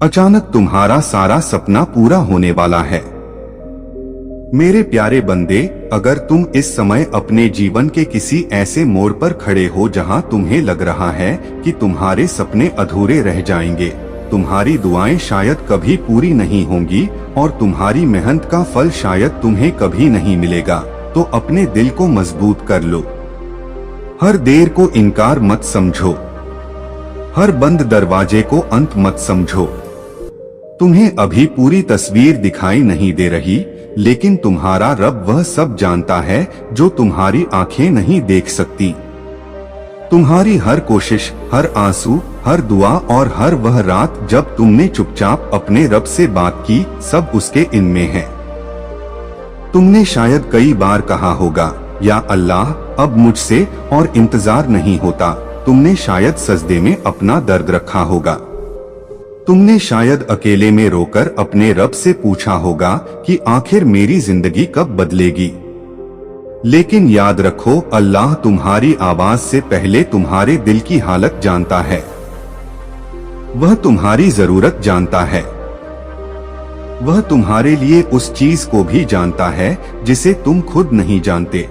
अचानक तुम्हारा सारा सपना पूरा होने वाला है। मेरे प्यारे बंदे, अगर तुम इस समय अपने जीवन के किसी ऐसे मोड़ पर खड़े हो जहां तुम्हें लग रहा है कि तुम्हारे सपने अधूरे रह जाएंगे, तुम्हारी दुआएं शायद कभी पूरी नहीं होंगी और तुम्हारी मेहनत का फल शायद तुम्हें कभी नहीं मिलेगा, तो अपने दिल को मजबूत कर लो। हर देर को इनकार मत समझो, हर बंद दरवाजे को अंत मत समझो। तुम्हें अभी पूरी तस्वीर दिखाई नहीं दे रही, लेकिन तुम्हारा रब वह सब जानता है जो तुम्हारी आंखें नहीं देख सकती। तुम्हारी हर कोशिश, हर आंसू, हर दुआ और हर वह रात जब तुमने चुपचाप अपने रब से बात की, सब उसके इल्म में है। तुमने शायद कई बार कहा होगा, या अल्लाह अब मुझसे और इंतजार नहीं होता। तुमने शायद सजदे में अपना दर्द रखा होगा। तुमने शायद अकेले में रोकर अपने रब से पूछा होगा कि आखिर मेरी जिंदगी कब बदलेगी। लेकिन याद रखो, अल्लाह तुम्हारी आवाज से पहले तुम्हारे दिल की हालत जानता है। वह तुम्हारी जरूरत जानता है। वह तुम्हारे लिए उस चीज को भी जानता है जिसे तुम खुद नहीं जानते।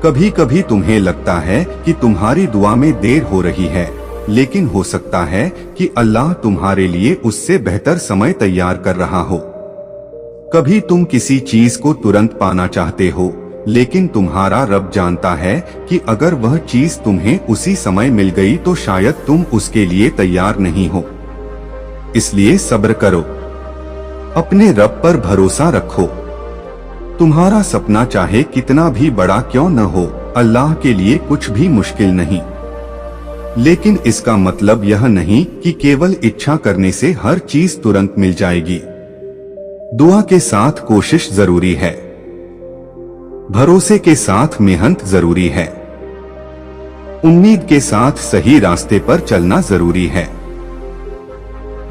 कभी कभी तुम्हें लगता है कि तुम्हारी दुआ में देर हो रही है, लेकिन हो सकता है कि अल्लाह तुम्हारे लिए उससे बेहतर समय तैयार कर रहा हो। कभी तुम किसी चीज को तुरंत पाना चाहते हो, लेकिन तुम्हारा रब जानता है कि अगर वह चीज तुम्हें उसी समय मिल गई तो शायद तुम उसके लिए तैयार नहीं हो। इसलिए सब्र करो, अपने रब पर भरोसा रखो। तुम्हारा सपना चाहे कितना भी बड़ा क्यों न हो, अल्लाह के लिए कुछ भी मुश्किल नहीं। लेकिन इसका मतलब यह नहीं कि केवल इच्छा करने से हर चीज तुरंत मिल जाएगी। दुआ के साथ कोशिश जरूरी है, भरोसे के साथ मेहनत जरूरी है, उम्मीद के साथ सही रास्ते पर चलना जरूरी है।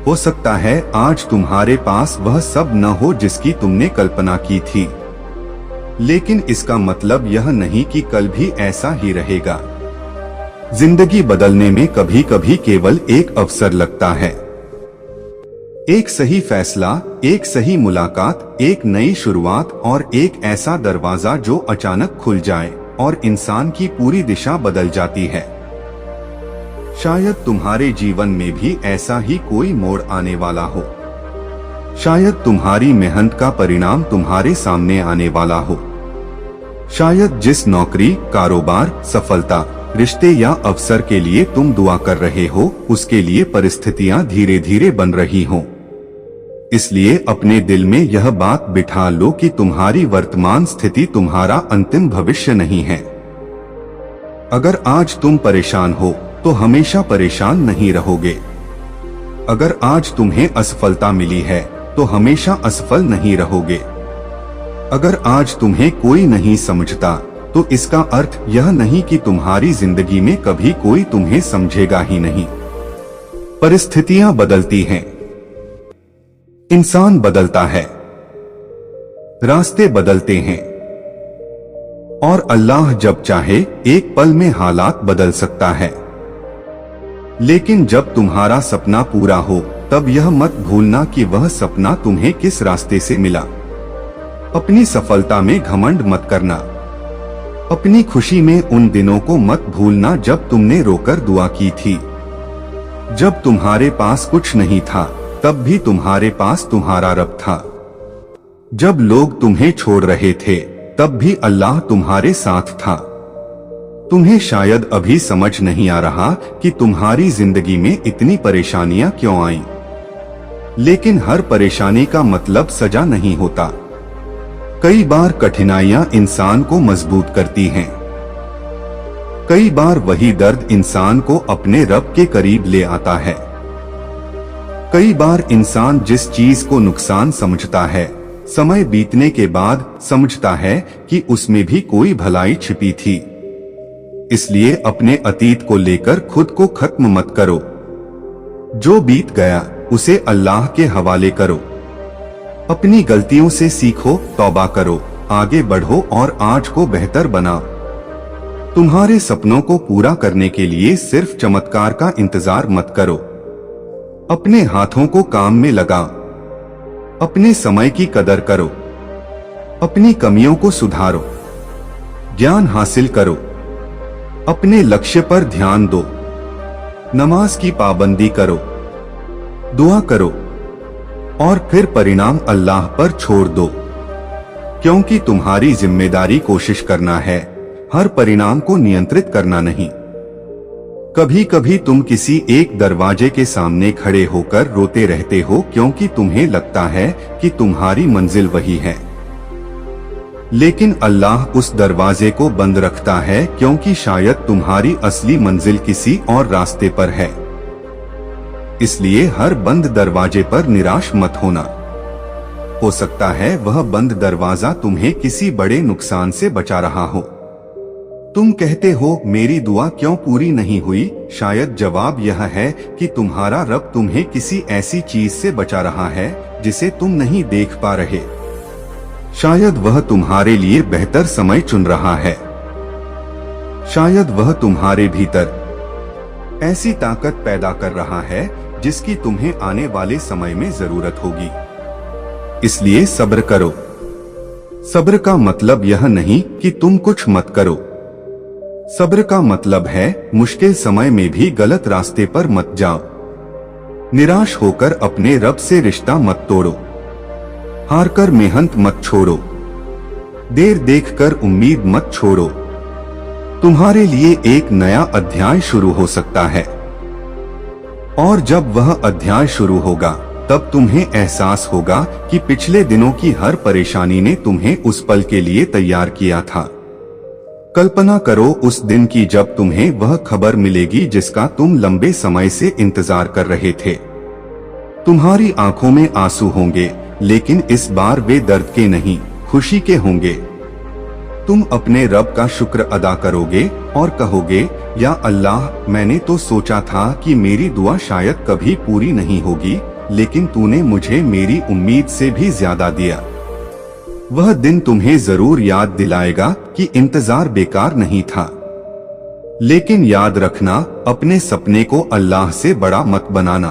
हो सकता है आज तुम्हारे पास वह सब न हो जिसकी तुमने कल्पना की थी, लेकिन इसका मतलब यह नहीं कि कल भी ऐसा ही रहेगा। जिंदगी बदलने में कभी कभी केवल एक अवसर लगता है। एक सही फैसला, एक सही मुलाकात, एक नई शुरुआत और एक ऐसा दरवाजा जो अचानक खुल जाए और इंसान की पूरी दिशा बदल जाती है। शायद तुम्हारे जीवन में भी ऐसा ही कोई मोड़ आने वाला हो। शायद तुम्हारी मेहनत का परिणाम तुम्हारे सामने आने वाला हो। शायद जिस नौकरी, कारोबार, सफलता, रिश्ते या अवसर के लिए तुम दुआ कर रहे हो, उसके लिए परिस्थितियां धीरे धीरे बन रही हों। इसलिए अपने दिल में यह बात बिठा लो कि तुम्हारी वर्तमान स्थिति तुम्हारा अंतिम भविष्य नहीं है। अगर आज तुम परेशान हो तो हमेशा परेशान नहीं रहोगे। अगर आज तुम्हें असफलता मिली है तो हमेशा असफल नहीं रहोगे। अगर आज तुम्हें कोई नहीं समझता तो इसका अर्थ यह नहीं कि तुम्हारी जिंदगी में कभी कोई तुम्हें समझेगा ही नहीं। परिस्थितियां बदलती हैं, इंसान बदलता है, रास्ते बदलते हैं और अल्लाह जब चाहे एक पल में हालात बदल सकता है। लेकिन जब तुम्हारा सपना पूरा हो तब यह मत भूलना कि वह सपना तुम्हें किस रास्ते से मिला। अपनी सफलता में घमंड मत करना। अपनी खुशी में उन दिनों को मत भूलना जब तुमने रोकर दुआ की थी। जब तुम्हारे पास कुछ नहीं था तब भी तुम्हारे पास तुम्हारा रब था। जब लोग तुम्हें छोड़ रहे थे तब भी अल्लाह तुम्हारे साथ था। तुम्हें शायद अभी समझ नहीं आ रहा कि तुम्हारी जिंदगी में इतनी परेशानियां क्यों आईं। लेकिन हर परेशानी का मतलब सजा नहीं होता। कई बार कठिनाइयां इंसान को मजबूत करती हैं। कई बार वही दर्द इंसान को अपने रब के करीब ले आता है। कई बार इंसान जिस चीज को नुकसान समझता है, समय बीतने के बाद समझता है कि उसमें भी कोई भलाई छिपी थी। इसलिए अपने अतीत को लेकर खुद को खत्म मत करो। जो बीत गया उसे अल्लाह के हवाले करो। अपनी गलतियों से सीखो, तौबा करो, आगे बढ़ो और आज को बेहतर बनाओ। तुम्हारे सपनों को पूरा करने के लिए सिर्फ चमत्कार का इंतजार मत करो। अपने हाथों को काम में लगाओ, अपने समय की कदर करो, अपनी कमियों को सुधारो, ज्ञान हासिल करो, अपने लक्ष्य पर ध्यान दो, नमाज की पाबंदी करो, दुआ करो और फिर परिणाम अल्लाह पर छोड़ दो, क्योंकि तुम्हारी जिम्मेदारी कोशिश करना है, हर परिणाम को नियंत्रित करना नहीं। कभी कभी तुम किसी एक दरवाजे के सामने खड़े होकर रोते रहते हो क्योंकि तुम्हें लगता है कि तुम्हारी मंजिल वही है, लेकिन अल्लाह उस दरवाजे को बंद रखता है क्योंकि शायद तुम्हारी असली मंजिल किसी और रास्ते पर है। इसलिए हर बंद दरवाजे पर निराश मत होना। हो सकता है वह बंद दरवाजा तुम्हें किसी बड़े नुकसान से बचा रहा हो। तुम कहते हो मेरी दुआ क्यों पूरी नहीं हुई? शायद जवाब यह है कि तुम्हारा रब तुम्हें किसी ऐसी चीज से बचा रहा है जिसे तुम नहीं देख पा रहे। शायद वह तुम्हारे लिए बेहतर समय चुन रहा है। शायद वह तुम्हारे भीतर ऐसी ताकत पैदा कर रहा है जिसकी तुम्हें आने वाले समय में जरूरत होगी। इसलिए सब्र करो। सब्र का मतलब यह नहीं कि तुम कुछ मत करो। सब्र का मतलब है मुश्किल समय में भी गलत रास्ते पर मत जाओ। निराश होकर अपने रब से रिश्ता मत तोड़ो। हारकर मेहनत मत छोड़ो। देर देखकर उम्मीद मत छोड़ो। तुम्हारे लिए एक नया अध्याय शुरू हो सकता है, और जब वह अध्याय शुरू होगा तब तुम्हें एहसास होगा कि पिछले दिनों की हर परेशानी ने तुम्हें उस पल के लिए तैयार किया था। कल्पना करो उस दिन की जब तुम्हें वह खबर मिलेगी जिसका तुम लंबे समय से इंतजार कर रहे थे। तुम्हारी आंखों में आंसू होंगे, लेकिन इस बार वे दर्द के नहीं, खुशी के होंगे। तुम अपने रब का शुक्र अदा करोगे और कहोगे, या अल्लाह, मैंने तो सोचा था कि मेरी दुआ शायद कभी पूरी नहीं होगी, लेकिन तूने मुझे मेरी उम्मीद से भी ज्यादा दिया। वह दिन तुम्हें जरूर याद दिलाएगा कि इंतजार बेकार नहीं था। लेकिन याद रखना, अपने सपने को अल्लाह से बड़ा मत बनाना।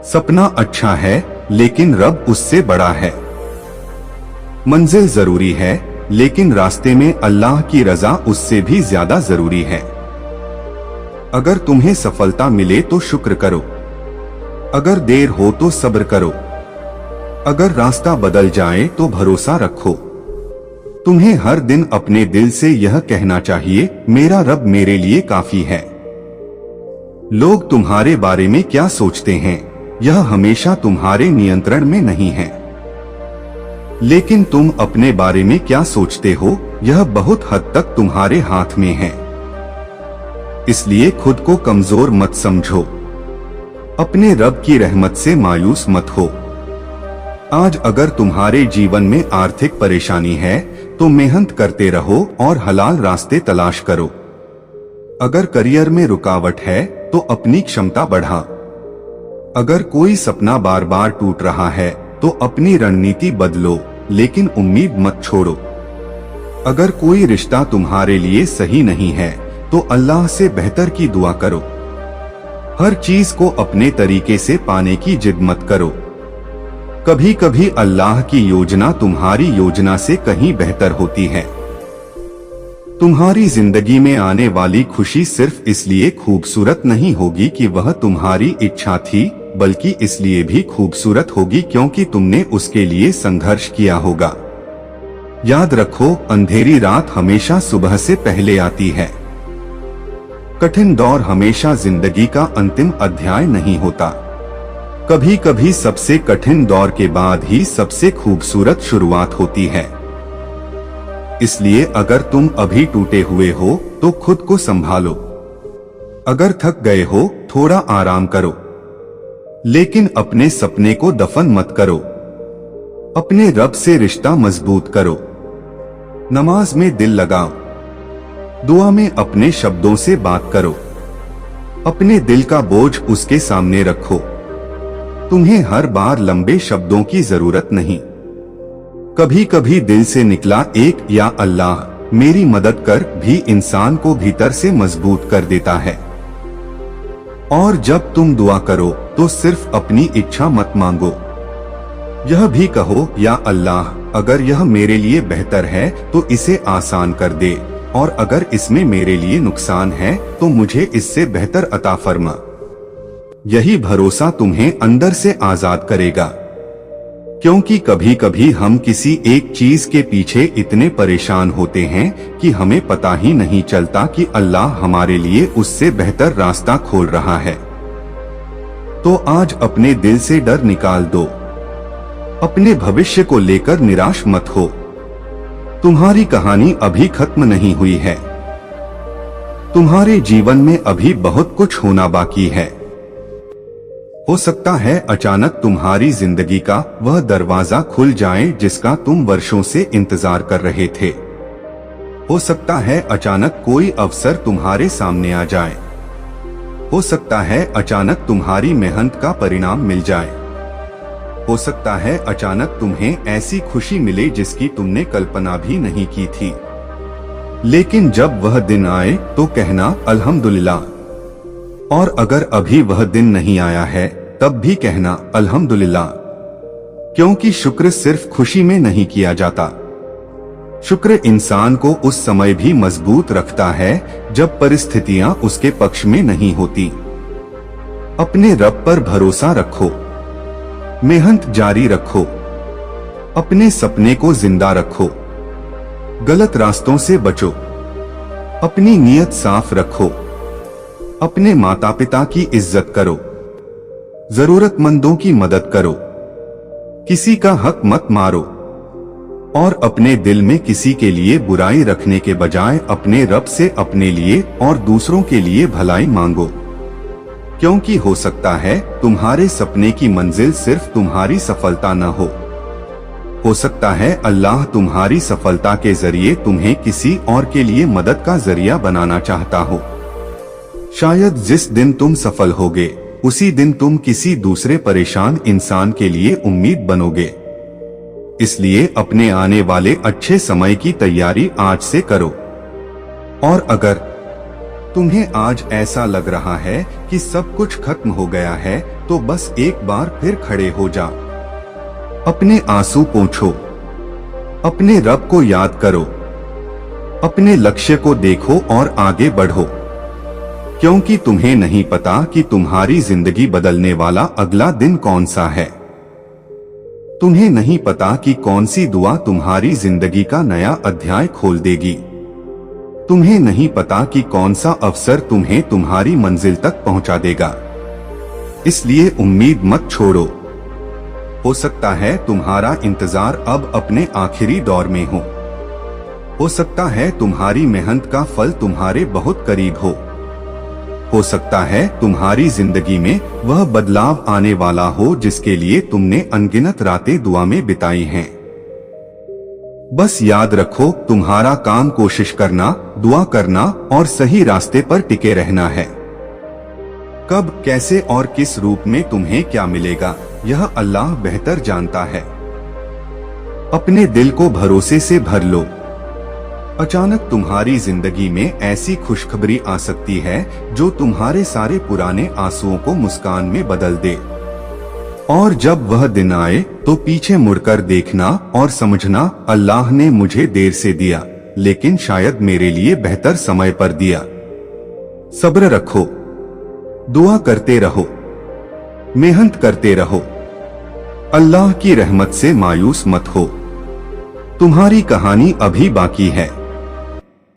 सपना अच्छा है, लेकिन रब उससे बड़ा है। मंजिल जरूरी है, लेकिन रास्ते में अल्लाह की रजा उससे भी ज्यादा जरूरी है। अगर तुम्हें सफलता मिले तो शुक्र करो। अगर देर हो तो सब्र करो। अगर रास्ता बदल जाए तो भरोसा रखो। तुम्हें हर दिन अपने दिल से यह कहना चाहिए, मेरा रब मेरे लिए काफी है। लोग तुम्हारे बारे में क्या सोचते हैं, यह हमेशा तुम्हारे नियंत्रण में नहीं है। लेकिन तुम अपने बारे में क्या सोचते हो, यह बहुत हद तक तुम्हारे हाथ में है। इसलिए खुद को कमजोर मत समझो। अपने रब की रहमत से मायूस मत हो। आज अगर तुम्हारे जीवन में आर्थिक परेशानी है तो मेहनत करते रहो और हलाल रास्ते तलाश करो। अगर करियर में रुकावट है तो अपनी क्षमता बढ़ा। अगर कोई सपना बार बार टूट रहा है तो अपनी रणनीति बदलो, लेकिन उम्मीद मत छोड़ो। अगर कोई रिश्ता तुम्हारे लिए सही नहीं है तो अल्लाह से बेहतर की दुआ करो। हर चीज को अपने तरीके से पाने की जिद मत करो। कभी कभी अल्लाह की योजना तुम्हारी योजना से कहीं बेहतर होती है। तुम्हारी जिंदगी में आने वाली खुशी सिर्फ इसलिए खूबसूरत नहीं होगी कि वह तुम्हारी इच्छा थी, बल्कि इसलिए भी खूबसूरत होगी क्योंकि तुमने उसके लिए संघर्ष किया होगा। याद रखो, अंधेरी रात हमेशा सुबह से पहले आती है। कठिन दौर हमेशा जिंदगी का अंतिम अध्याय नहीं होता। कभी कभी सबसे कठिन दौर के बाद ही सबसे खूबसूरत शुरुआत होती है। इसलिए अगर तुम अभी टूटे हुए हो तो खुद को संभालो। अगर थक गए हो थोड़ा आराम करो, लेकिन अपने सपने को दफन मत करो। अपने रब से रिश्ता मजबूत करो। नमाज में दिल लगाओ। दुआ में अपने शब्दों से बात करो। अपने दिल का बोझ उसके सामने रखो। तुम्हें हर बार लंबे शब्दों की जरूरत नहीं। कभी कभी दिल से निकला एक या अल्लाह मेरी मदद कर भी इंसान को भीतर से मजबूत कर देता है। और जब तुम दुआ करो तो सिर्फ अपनी इच्छा मत मांगो। यह भी कहो, या अल्लाह, अगर यह मेरे लिए बेहतर है तो इसे आसान कर दे, और अगर इसमें मेरे लिए नुकसान है तो मुझे इससे बेहतर अता फरमा। यही भरोसा तुम्हें अंदर से आजाद करेगा, क्योंकि कभी कभी हम किसी एक चीज के पीछे इतने परेशान होते हैं कि हमें पता ही नहीं चलता कि अल्लाह हमारे लिए उससे बेहतर रास्ता खोल रहा है। तो आज अपने दिल से डर निकाल दो, अपने भविष्य को लेकर निराश मत हो। तुम्हारी कहानी अभी खत्म नहीं हुई है, तुम्हारे जीवन में अभी बहुत कुछ होना बाकी है। हो सकता है अचानक तुम्हारी जिंदगी का वह दरवाजा खुल जाए जिसका तुम वर्षों से इंतजार कर रहे थे। हो सकता है अचानक कोई अवसर तुम्हारे सामने आ जाए। हो सकता है अचानक तुम्हारी मेहनत का परिणाम मिल जाए। हो सकता है अचानक तुम्हें ऐसी खुशी मिले जिसकी तुमने कल्पना भी नहीं की थी। लेकिन जब वह दिन आए तो कहना अल्हम्दुलिल्लाह, और अगर अभी वह दिन नहीं आया है तब भी कहना अल्हम्दुलिल्लाह, क्योंकि शुक्र सिर्फ खुशी में नहीं किया जाता। शुक्र इंसान को उस समय भी मजबूत रखता है जब परिस्थितियां उसके पक्ष में नहीं होती। अपने रब पर भरोसा रखो, मेहनत जारी रखो, अपने सपने को जिंदा रखो, गलत रास्तों से बचो, अपनी नीयत साफ रखो, अपने माता पिता की इज्जत करो, जरूरतमंदों की मदद करो, किसी का हक मत मारो, और अपने दिल में किसी के लिए बुराई रखने के बजाय अपने रब से अपने लिए और दूसरों के लिए भलाई मांगो, क्योंकि हो सकता है तुम्हारे सपने की मंजिल सिर्फ तुम्हारी सफलता न हो सकता है अल्लाह तुम्हारी सफलता के जरिए तुम्हें किसी और के लिए मदद का जरिया बनाना चाहता हो। शायद जिस दिन तुम सफल होगे उसी दिन तुम किसी दूसरे परेशान इंसान के लिए उम्मीद बनोगे। इसलिए अपने आने वाले अच्छे समय की तैयारी आज से करो। और अगर तुम्हें आज ऐसा लग रहा है कि सब कुछ खत्म हो गया है तो बस एक बार फिर खड़े हो जा, अपने आंसू पोंछो, अपने रब को याद करो, अपने लक्ष्य को देखो और आगे बढ़ो, क्योंकि तुम्हें नहीं पता कि तुम्हारी जिंदगी बदलने वाला अगला दिन कौन सा है। तुम्हें नहीं पता कि कौन सी दुआ तुम्हारी जिंदगी का नया अध्याय खोल देगी। तुम्हें नहीं पता कि कौन सा अवसर तुम्हें तुम्हारी मंजिल तक पहुंचा देगा। इसलिए उम्मीद मत छोड़ो। हो सकता है तुम्हारा इंतजार अब अपने आखिरी दौर में हो सकता है तुम्हारी मेहनत का फल तुम्हारे बहुत करीब हो सकता है तुम्हारी जिंदगी में वह बदलाव आने वाला हो जिसके लिए तुमने अनगिनत रातें दुआ में बिताई हैं। बस याद रखो, तुम्हारा काम कोशिश करना, दुआ करना और सही रास्ते पर टिके रहना है। कब, कैसे और किस रूप में तुम्हें क्या मिलेगा यह अल्लाह बेहतर जानता है। अपने दिल को भरोसे से भर लो। अचानक तुम्हारी जिंदगी में ऐसी खुशखबरी आ सकती है जो तुम्हारे सारे पुराने आंसुओं को मुस्कान में बदल दे। और जब वह दिन आए तो पीछे मुड़कर देखना और समझना अल्लाह ने मुझे देर से दिया, लेकिन शायद मेरे लिए बेहतर समय पर दिया। सब्र रखो, दुआ करते रहो, मेहनत करते रहो। अल्लाह की रहमत से मायूस मत हो, तुम्हारी कहानी अभी बाकी है।